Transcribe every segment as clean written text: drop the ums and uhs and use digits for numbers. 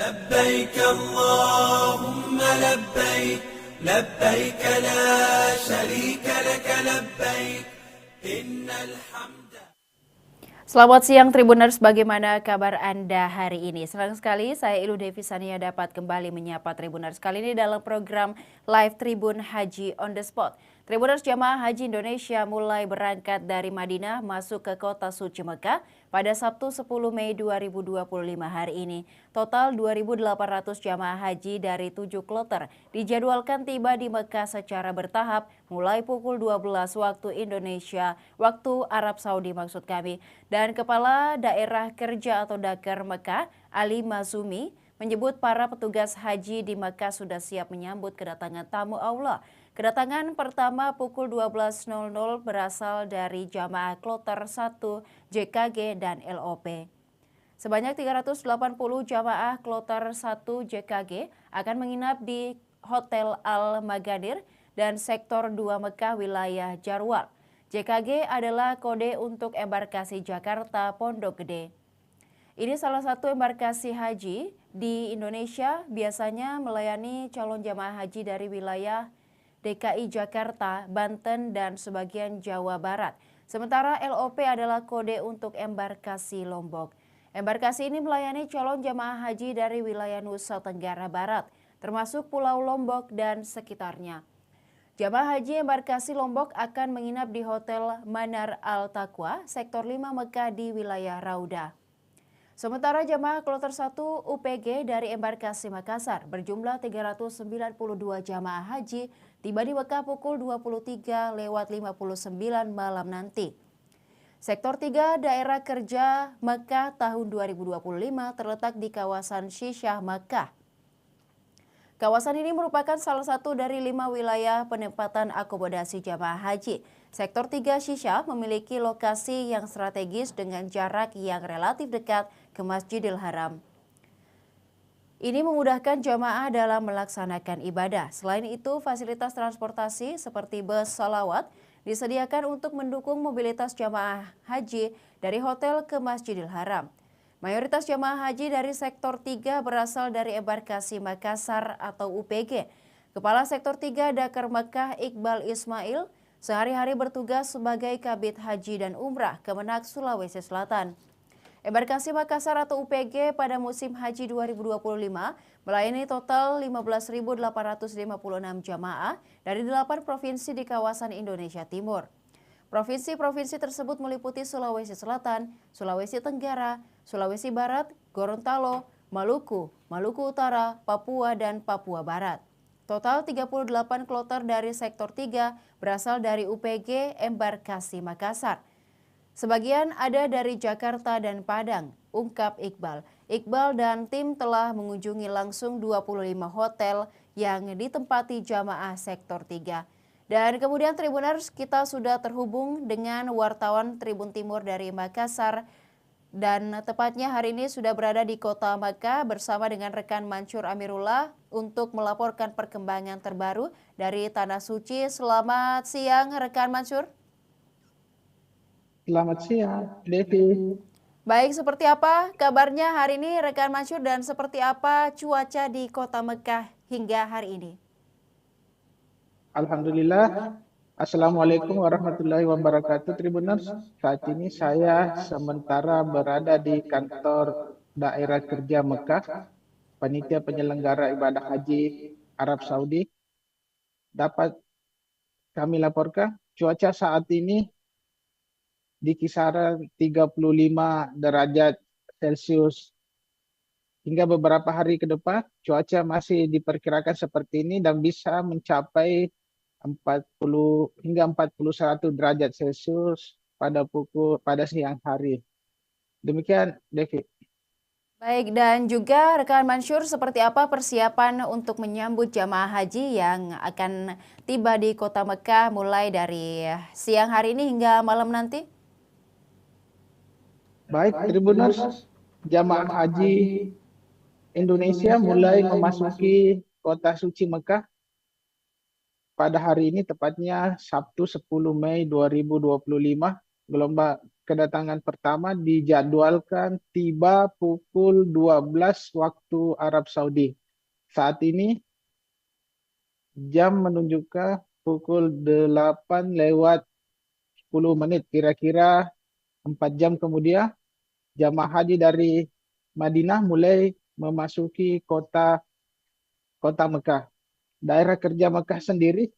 لبيك اللهم لبيك لبيك لا شريك لك لبيك إن الحمد. Selamat siang Tribuners, bagaimana kabar Anda hari ini? Senang sekali saya Ilu Devi Sania dapat kembali menyapa Tribuners kali ini dalam program Live Tribun Haji on the Spot. Tribuners, jamaah haji Indonesia mulai berangkat dari Madinah masuk ke kota suci Mekah pada Sabtu 10 Mei 2025 hari ini. Total 2.800 jamaah haji dari 7 kloter dijadwalkan tiba di Mekah secara bertahap mulai pukul 12 waktu Indonesia, waktu Arab Saudi maksud kami. Dan Kepala Daerah Kerja atau Daker Mekah, Ali Mazumi, menyebut para petugas haji di Mekah sudah siap menyambut kedatangan tamu Allah. Kedatangan pertama pukul 12.00 berasal dari jamaah kloter 1 JKG dan LOP. Sebanyak 380 jamaah kloter 1 JKG akan menginap di Hotel Al-Magadir dan Sektor 2 Mekah wilayah Jarwal. JKG adalah kode untuk embarkasi Jakarta Pondok Gede. Ini salah satu embarkasi haji di Indonesia, biasanya melayani calon jamaah haji dari wilayah DKI Jakarta, Banten, dan sebagian Jawa Barat. Sementara LOP adalah kode untuk embarkasi Lombok. Embarkasi ini melayani calon jamaah haji dari wilayah Nusa Tenggara Barat, termasuk Pulau Lombok dan sekitarnya. Jamaah haji embarkasi Lombok akan menginap di Hotel Manar Al-Taqwa, Sektor 5 Mekah di wilayah Rauda. Sementara jamaah kloter 1 UPG dari embarkasi Makassar berjumlah 392 jamaah haji tiba di Mekah pukul 23.59 malam nanti. Sektor 3 Daerah Kerja Mekah tahun 2025 terletak di kawasan Syisyah Mekah. Kawasan ini merupakan salah satu dari 5 wilayah penempatan akomodasi jamaah haji. Sektor 3 Syisyah memiliki lokasi yang strategis dengan jarak yang relatif dekat ke Masjidil Haram. Ini memudahkan jamaah dalam melaksanakan ibadah. Selain itu, fasilitas transportasi seperti bus salawat disediakan untuk mendukung mobilitas jamaah haji dari hotel ke Masjidil Haram. Mayoritas jamaah haji dari Sektor 3 berasal dari embarkasi Makassar atau UPG. Kepala Sektor 3 Daker Mekah Iqbal Ismail sehari-hari bertugas sebagai Kabid Haji dan Umrah Kemenak Sulawesi Selatan. Embarkasi Makassar atau UPG pada musim haji 2025 melayani total 15.856 jamaah dari 8 provinsi di kawasan Indonesia Timur. Provinsi-provinsi tersebut meliputi Sulawesi Selatan, Sulawesi Tenggara, Sulawesi Barat, Gorontalo, Maluku, Maluku Utara, Papua, dan Papua Barat. Total 38 kloter dari Sektor 3 berasal dari UPG Embarkasi Makassar. Sebagian ada dari Jakarta dan Padang, ungkap Iqbal. Iqbal dan tim telah mengunjungi langsung 25 hotel yang ditempati jamaah Sektor 3. Dan kemudian Tribuners, kita sudah terhubung dengan wartawan Tribun Timur dari Makassar. Dan tepatnya hari ini sudah berada di kota Mekah bersama dengan rekan Mansur Amirullah untuk melaporkan perkembangan terbaru dari Tanah Suci. Selamat siang rekan Mansur. Selamat siang, Devi. Baik, seperti apa kabarnya hari ini rekan Mansur dan seperti apa cuaca di kota Mekah hingga hari ini? Alhamdulillah. Assalamualaikum warahmatullahi wabarakatuh, Tribuners. Saat ini saya sementara berada di kantor daerah kerja Mekah, panitia penyelenggara ibadah haji Arab Saudi. Dapat kami laporkan, cuaca saat ini di kisaran 35 derajat Celcius. Hingga beberapa hari ke depan, cuaca masih diperkirakan seperti ini dan bisa mencapai 40 hingga 41 derajat Celcius pada siang hari. Demikian, Devi. Baik, dan juga rekan Mansur, seperti apa persiapan untuk menyambut jamaah haji yang akan tiba di kota Mekah mulai dari siang hari ini hingga malam nanti? Baik, Tribuners, jamaah haji Indonesia mulai memasuki kota suci Mekah pada hari ini, tepatnya Sabtu 10 Mei 2025 Gelombang kedatangan pertama dijadwalkan tiba pukul 12 waktu Arab Saudi. Saat ini jam menunjukkan pukul 8 lewat 10 menit. Kira-kira 4 jam kemudian jamaah haji dari Madinah mulai memasuki kota Mekah. Daerah kerja Mekah sendiri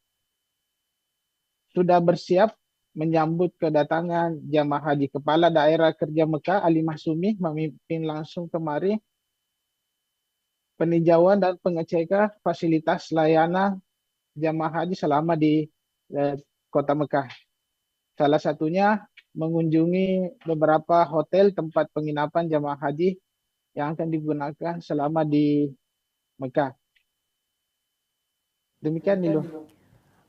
sudah bersiap menyambut kedatangan jamaah haji. Kepala Daerah Kerja Mekah Ali Mahsumi memimpin langsung kemari peninjauan dan pengecekan fasilitas layanan jamaah haji selama di kota Mekah. Salah satunya mengunjungi beberapa hotel tempat penginapan jamaah haji yang akan digunakan selama di Mekah. Demikian Nilu.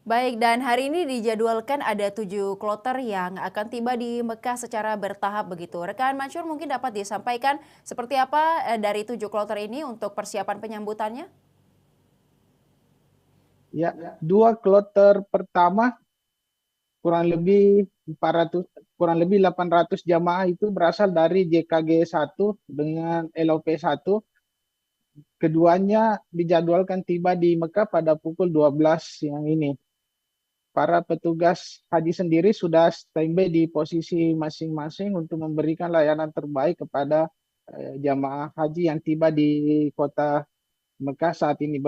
Baik, dan hari ini dijadwalkan ada 7 kloter yang akan tiba di Mekah secara bertahap begitu. Rekan Mansur mungkin dapat disampaikan seperti apa dari 7 kloter ini untuk persiapan penyambutannya? Ya, 2 kloter pertama kurang lebih 800 jamaah itu berasal dari JKG 1 dengan LOP 1. Keduanya dijadwalkan tiba di Mekah pada pukul 12 siang ini. Para petugas haji sendiri sudah standby di posisi masing-masing untuk memberikan layanan terbaik kepada jamaah haji yang tiba di kota Mekah saat ini.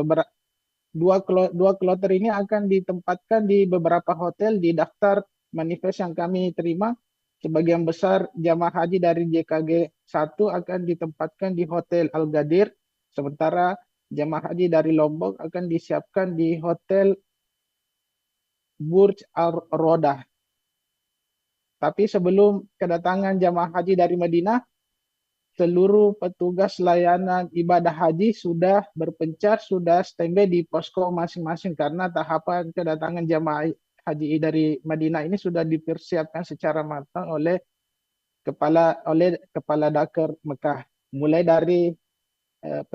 Dua kloter ini akan ditempatkan di beberapa hotel di daftar manifest yang kami terima. Sebagian besar jamaah haji dari JKG 1 akan ditempatkan di Hotel Al-Gadir, sementara jamaah haji dari Lombok akan disiapkan di Hotel Burj Al Rodah. Tapi sebelum kedatangan jamaah haji dari Madinah, seluruh petugas layanan ibadah haji sudah berpencar, sudah standby di posko masing-masing karena tahapan kedatangan jamaah haji dari Madinah ini sudah dipersiapkan secara matang oleh kepala Dakar Mekah. Mulai dari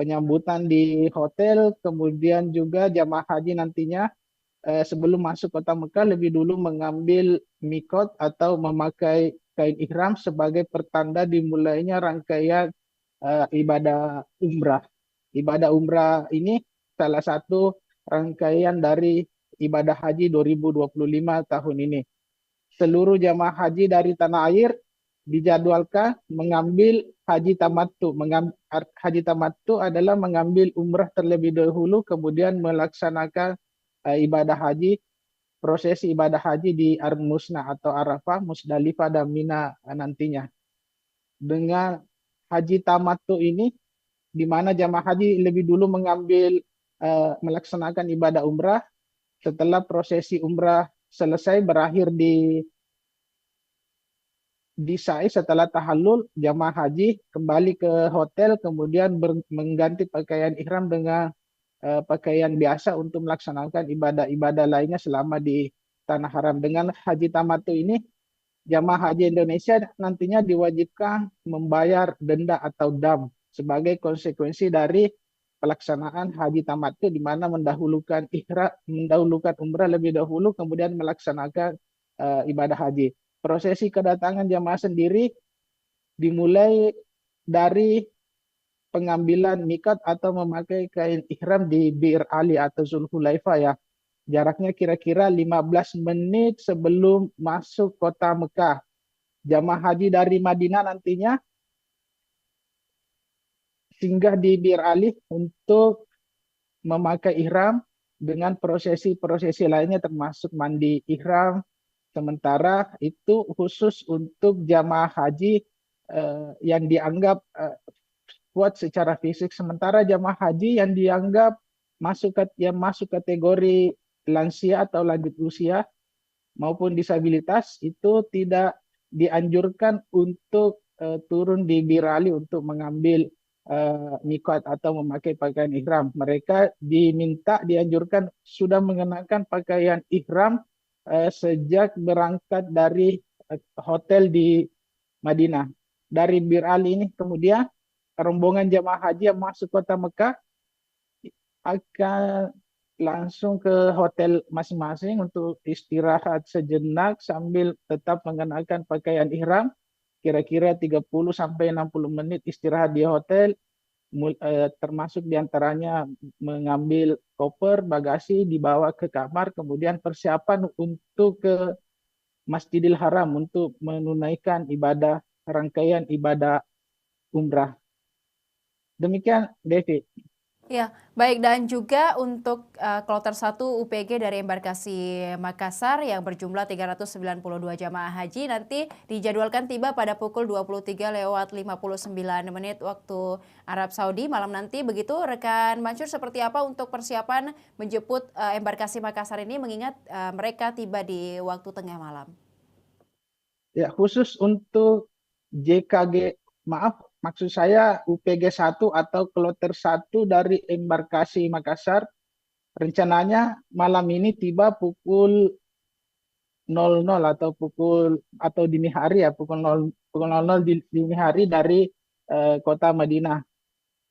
penyambutan di hotel, kemudian juga jamaah haji nantinya sebelum masuk kota Mekah lebih dulu mengambil mikot atau memakai kain ihram sebagai pertanda dimulainya rangkaian ibadah umrah. Ibadah umrah ini salah satu rangkaian dari ibadah haji 2025 tahun ini. Seluruh jamaah haji dari tanah air dijadwalkan mengambil haji tamattu. Haji tamattu adalah mengambil umrah terlebih dahulu kemudian melaksanakan ibadah haji, prosesi ibadah haji di Ar-Musna atau Arafah, Musdalifah dan Mina nantinya. Dengan haji tamattu ini, di mana jamaah haji lebih dulu mengambil melaksanakan ibadah umrah, setelah prosesi umrah selesai berakhir di sa'i setelah tahallul, jamaah haji kembali ke hotel kemudian mengganti pakaian ihram dengan pakaian biasa untuk melaksanakan ibadah-ibadah lainnya selama di tanah haram. Dengan haji tamattu ini, jamaah haji Indonesia nantinya diwajibkan membayar denda atau dam sebagai konsekuensi dari pelaksanaan haji tamattu, di mana mendahulukan umrah lebih dahulu kemudian melaksanakan ibadah haji. Prosesi kedatangan jamaah sendiri dimulai dari pengambilan mikat atau memakai kain ihram di Bir Ali atau Zulhulaifah ya. Jaraknya kira-kira 15 menit sebelum masuk kota Mekah. Jamaah haji dari Madinah nantinya singgah di Bir Ali untuk memakai ihram dengan prosesi-prosesi lainnya termasuk mandi ihram. Sementara itu khusus untuk jamaah haji yang dianggap kuat secara fisik, sementara jamaah haji yang dianggap masuk kategori lansia atau lanjut usia maupun disabilitas itu tidak dianjurkan untuk turun di birali untuk mengambil mikot atau memakai pakaian ihram. Mereka dianjurkan sudah mengenakan pakaian ihram sejak berangkat dari hotel di Madinah. Dari Bir Ali ini kemudian rombongan jamaah haji yang masuk kota Mekah akan langsung ke hotel masing-masing untuk istirahat sejenak sambil tetap mengenakan pakaian ihram. Kira-kira 30 sampai 60 menit istirahat di hotel, termasuk diantaranya mengambil koper, bagasi, dibawa ke kamar, kemudian persiapan untuk ke Masjidil Haram untuk menunaikan ibadah, rangkaian ibadah umrah. Demikian, Devi. Ya, baik, dan juga untuk kloter 1 UPG dari embarkasi Makassar yang berjumlah 392 jamaah haji nanti dijadwalkan tiba pada pukul 23:59 waktu Arab Saudi malam nanti. Begitu rekan Mansur, seperti apa untuk persiapan menjemput embarkasi Makassar ini mengingat mereka tiba di waktu tengah malam? Ya, khusus untuk JKG, maaf, maksud saya UPG 1 atau kloter 1 dari embarkasi Makassar, rencananya malam ini tiba pukul 00 atau dini hari ya, pukul 00 dini hari dari kota Madinah.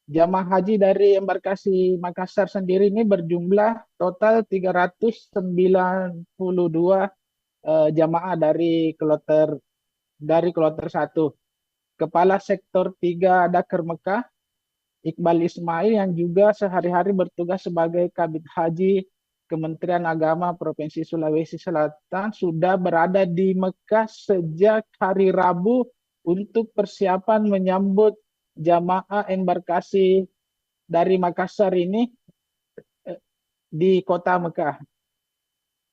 Jamaah haji dari embarkasi Makassar sendiri ini berjumlah total 392 jamaah dari kloter 1. Kepala Sektor 3 Dakar Mekah, Iqbal Ismail, yang juga sehari-hari bertugas sebagai Kabid Haji Kementerian Agama Provinsi Sulawesi Selatan, sudah berada di Mekah sejak hari Rabu untuk persiapan menyambut jamaah embarkasi dari Makassar ini di kota Mekah.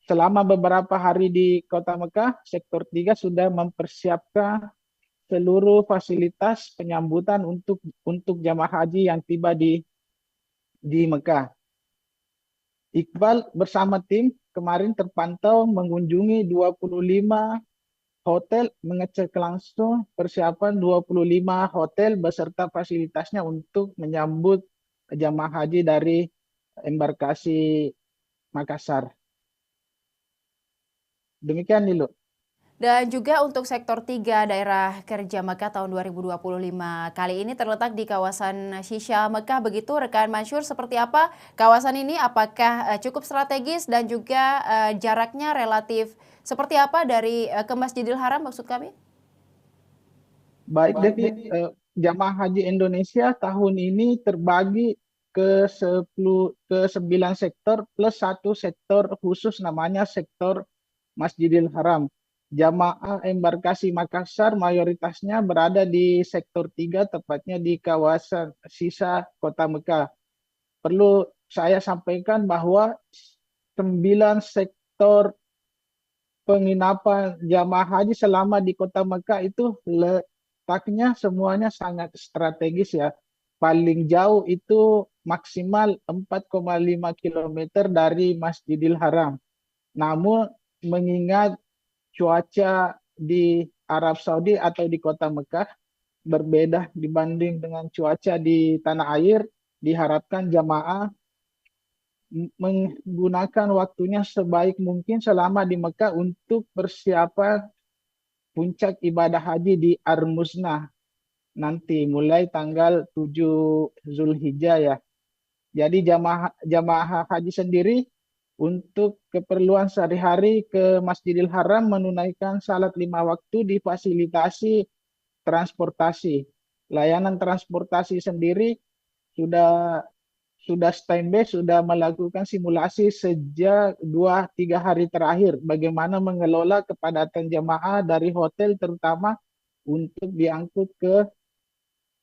Selama beberapa hari di kota Mekah, Sektor 3 sudah mempersiapkan seluruh fasilitas penyambutan untuk jamaah haji yang tiba di Mekah. Iqbal bersama tim kemarin terpantau mengunjungi 25 hotel, mengecek langsung persiapan 25 hotel beserta fasilitasnya untuk menyambut jamaah haji dari embarkasi Makassar. Demikian, Nilu. Dan juga untuk sektor 3 daerah kerja Mekah tahun 2025 kali ini terletak di kawasan Shisha Mekah. Begitu rekan Mansur, seperti apa kawasan ini? Apakah cukup strategis dan juga jaraknya relatif seperti apa dari ke Masjidil Haram maksud kami? Baik, Devi, jamaah haji Indonesia tahun ini terbagi ke 9 sektor plus 1 sektor khusus namanya sektor Masjidil Haram. Jamaah embarkasi Makassar mayoritasnya berada di sektor 3, tepatnya di kawasan sisa kota Mekah. Perlu saya sampaikan bahwa 9 sektor penginapan jamaah haji selama di kota Mekah itu letaknya semuanya sangat strategis ya. Paling jauh itu maksimal 4,5 kilometer dari Masjidil Haram. Namun mengingat cuaca di Arab Saudi atau di kota Mekah berbeda dibanding dengan cuaca di tanah air, diharapkan jamaah menggunakan waktunya sebaik mungkin selama di Mekah untuk persiapan puncak ibadah haji di Ar-Muznah nanti mulai tanggal 7 Zulhijjah ya. Jadi jamaah haji sendiri untuk keperluan sehari-hari ke Masjidil Haram menunaikan salat 5 waktu difasilitasi transportasi. Layanan transportasi sendiri sudah standby, sudah melakukan simulasi sejak 2-3 hari terakhir bagaimana mengelola kepadatan jamaah dari hotel terutama untuk diangkut ke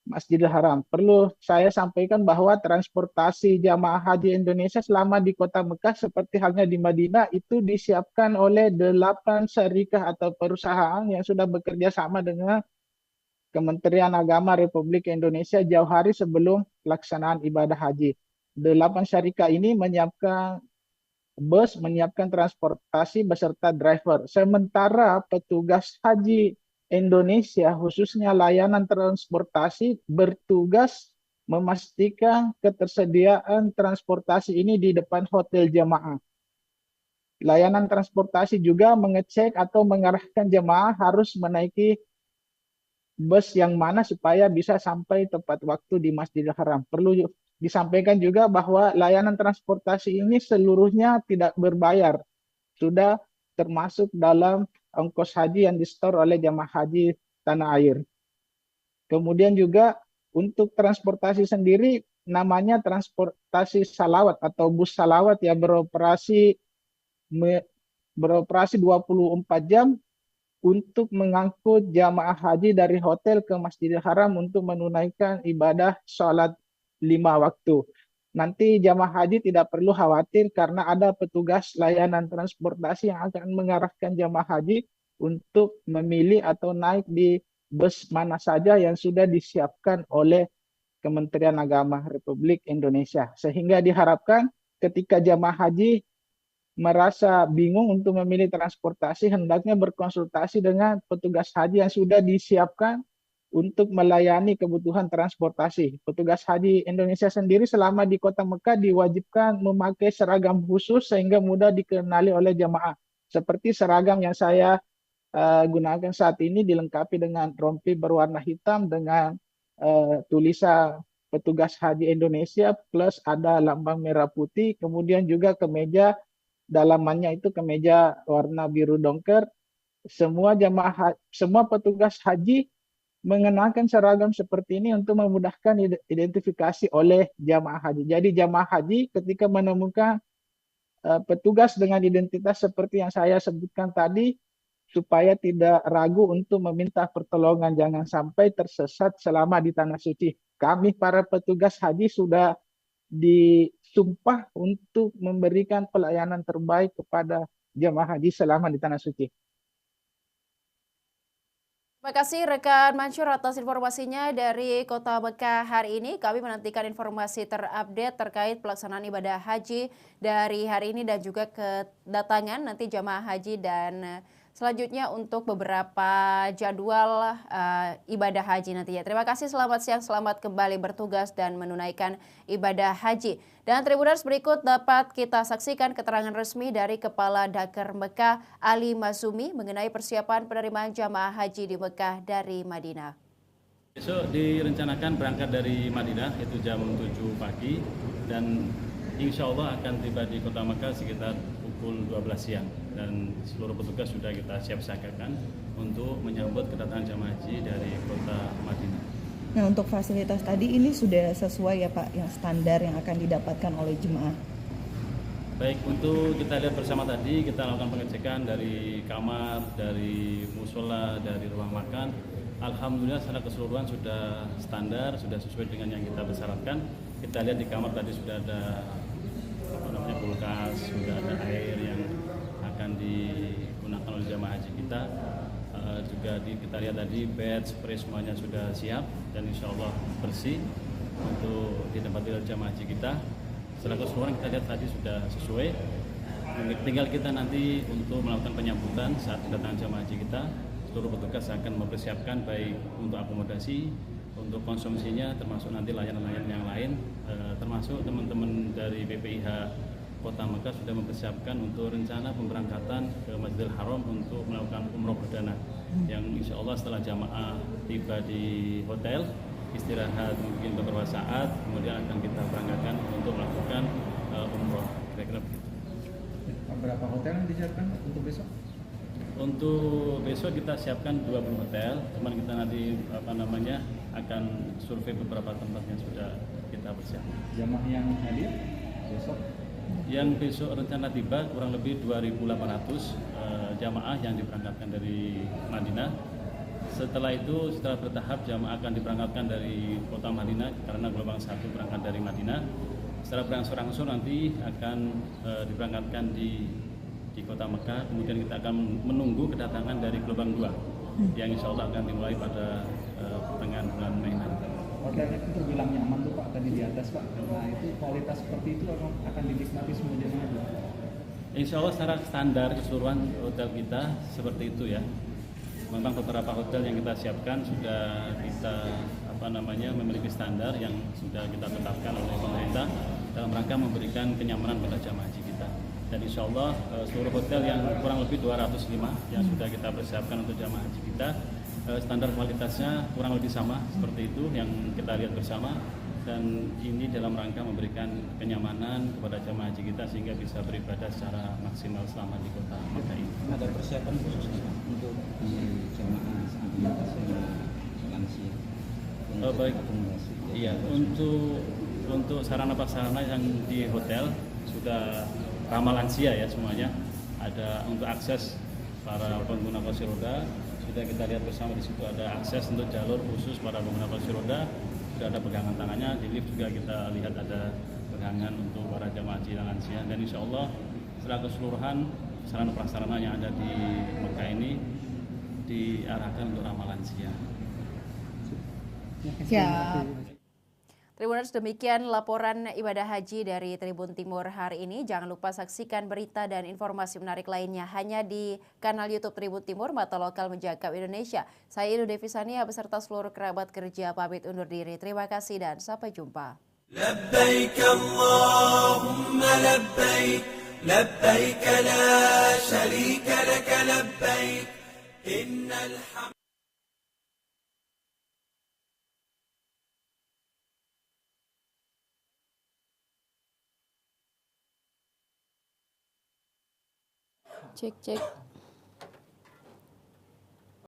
Masjidil Haram. Perlu saya sampaikan bahwa transportasi jamaah haji Indonesia selama di kota Mekah seperti halnya di Madinah itu disiapkan oleh 8 syarikah atau perusahaan yang sudah bekerja sama dengan Kementerian Agama Republik Indonesia jauh hari sebelum pelaksanaan ibadah haji. 8 syarikah ini menyiapkan bus, menyiapkan transportasi beserta driver. Sementara petugas haji Indonesia, khususnya layanan transportasi, bertugas memastikan ketersediaan transportasi ini di depan hotel jamaah. Layanan transportasi juga mengecek atau mengarahkan jamaah harus menaiki bus yang mana supaya bisa sampai tepat waktu di Masjidil Haram. Perlu disampaikan juga bahwa layanan transportasi ini seluruhnya tidak berbayar, sudah termasuk dalam ongkos haji yang disetor oleh jamaah haji tanah air. Kemudian juga untuk transportasi sendiri namanya transportasi salawat atau bus salawat ya, beroperasi 24 jam untuk mengangkut jamaah haji dari hotel ke Masjidil Haram untuk menunaikan ibadah sholat 5 waktu. Nanti jamaah haji tidak perlu khawatir karena ada petugas layanan transportasi yang akan mengarahkan jamaah haji untuk memilih atau naik di bus mana saja yang sudah disiapkan oleh Kementerian Agama Republik Indonesia. Sehingga diharapkan ketika jamaah haji merasa bingung untuk memilih transportasi, hendaknya berkonsultasi dengan petugas haji yang sudah disiapkan untuk melayani kebutuhan transportasi. Petugas haji Indonesia sendiri selama di Kota Mekah diwajibkan memakai seragam khusus sehingga mudah dikenali oleh jamaah. Seperti seragam yang saya gunakan saat ini dilengkapi dengan rompi berwarna hitam dengan tulisan petugas haji Indonesia plus ada lambang merah putih, kemudian juga kemeja dalamannya itu kemeja warna biru dongker. Semua petugas haji mengenakan seragam seperti ini untuk memudahkan identifikasi oleh jamaah haji. Jadi jamaah haji ketika menemukan petugas dengan identitas seperti yang saya sebutkan tadi, supaya tidak ragu untuk meminta pertolongan, jangan sampai tersesat selama di Tanah Suci. Kami para petugas haji sudah disumpah untuk memberikan pelayanan terbaik kepada jemaah haji selama di Tanah Suci. Terima kasih rekan Mansur atas informasinya dari Kota Mekah hari ini. Kami menantikan informasi terupdate terkait pelaksanaan ibadah haji dari hari ini dan juga kedatangan nanti jamaah haji dan selanjutnya untuk beberapa jadwal ibadah haji nantinya. Terima kasih, selamat siang, selamat kembali bertugas dan menunaikan ibadah haji. Dan Tribuners, berikut dapat kita saksikan keterangan resmi dari Kepala Dakar Mekah Ali Mazumi mengenai persiapan penerimaan jamaah haji di Mekah dari Madinah. Besok direncanakan berangkat dari Madinah itu jam 7 pagi dan insya Allah akan tiba di Kota Mekah sekitar pukul 12 siang dan seluruh petugas sudah kita siap-siagakan untuk menyambut kedatangan jamaah haji dari Kota Madinah. Nah, untuk fasilitas tadi ini sudah sesuai ya Pak, yang standar yang akan didapatkan oleh jemaah? Baik, untuk kita lihat bersama tadi, kita lakukan pengecekan dari kamar, dari musola, dari ruang makan. Alhamdulillah secara keseluruhan sudah standar, sudah sesuai dengan yang kita bersyaratkan. Kita lihat di kamar tadi sudah ada kulkas, sudah ada air yang akan digunakan oleh jamaah haji kita. Juga kita lihat tadi bed, spray semuanya sudah siap dan insya Allah bersih untuk ditempati oleh jamaah haji kita. Secara keseluruhan kita lihat tadi sudah sesuai. Tinggal kita nanti untuk melakukan penyambutan saat kedatangan jamaah haji kita. Seluruh petugas akan mempersiapkan baik untuk akomodasi, untuk konsumsinya, termasuk nanti layanan-layanan yang lain, termasuk teman-teman dari BPIH Kota Mekah sudah mempersiapkan untuk rencana pemberangkatan ke Masjidil Haram untuk melakukan umroh perdana yang insya Allah setelah jamaah tiba di hotel istirahat mungkin beberapa saat, kemudian akan kita berangkatkan untuk melakukan umroh. Kira-kira begitu. Berapa hotel yang disiapkan untuk besok? Untuk besok kita siapkan 20 hotel, cuman kita nanti akan survei beberapa tempat yang sudah kita persiapkan. Jamaah yang hadir besok? Yang besok rencana tiba kurang lebih 2.800 jamaah yang diberangkatkan dari Madinah. Setelah itu setelah bertahap jamaah akan diberangkatkan dari Kota Madinah karena gelombang 1 berangkat dari Madinah. Setelah berangsur-angsur nanti akan diberangkatkan di Kota Mekah, kemudian kita akan menunggu kedatangan dari gelombang 2 yang insya Allah akan dimulai pada pertengahan bulan Mei nanti. Hotel itu terbilang nyaman tuh Pak tadi di atas Pak. Nah itu kualitas seperti itu akan dinikmati semua jemaah. Insya Allah secara standar keseluruhan hotel kita seperti itu ya. Memang beberapa hotel yang kita siapkan sudah kita memiliki standar yang sudah kita tetapkan oleh pemerintah dalam rangka memberikan kenyamanan pada jamaah haji kita. Dan insya Allah seluruh hotel yang kurang lebih 205 yang sudah kita persiapkan untuk jamaah haji kita, standar kualitasnya kurang lebih sama seperti itu yang kita lihat bersama. dan ini dalam rangka memberikan kenyamanan kepada jemaah haji kita sehingga bisa beribadah secara maksimal selama di kota Makkah ini. Ada persiapan khusus Pak untuk di jemaah disabilitas yang lansia? Baik, iya, untuk sarana prasarana yang di hotel sudah ramah lansia ya semuanya. Ada untuk akses para pengguna kursi roda, sudah kita lihat bersama di situ ada akses untuk jalur khusus para pengguna kursi roda. Sudah ada pegangan tangannya, di lift juga kita lihat ada pegangan untuk para jemaah haji lansia, dan insya Allah setelah keseluruhan sarana prasarana yang ada di Mekah ini diarahkan untuk ramah lansia. Siap. Tribuners, demikian laporan ibadah haji dari Tribun Timur hari ini. Jangan lupa saksikan berita dan informasi menarik lainnya hanya di kanal YouTube Tribun Timur, Mata Lokal Menjangkau Indonesia. Saya Ilu Devisania beserta seluruh kerabat kerja pamit undur diri. Terima kasih dan sampai jumpa. لبيك اللهم لبيك لبيك لا شريك لك لبيك إن الحمد Cek.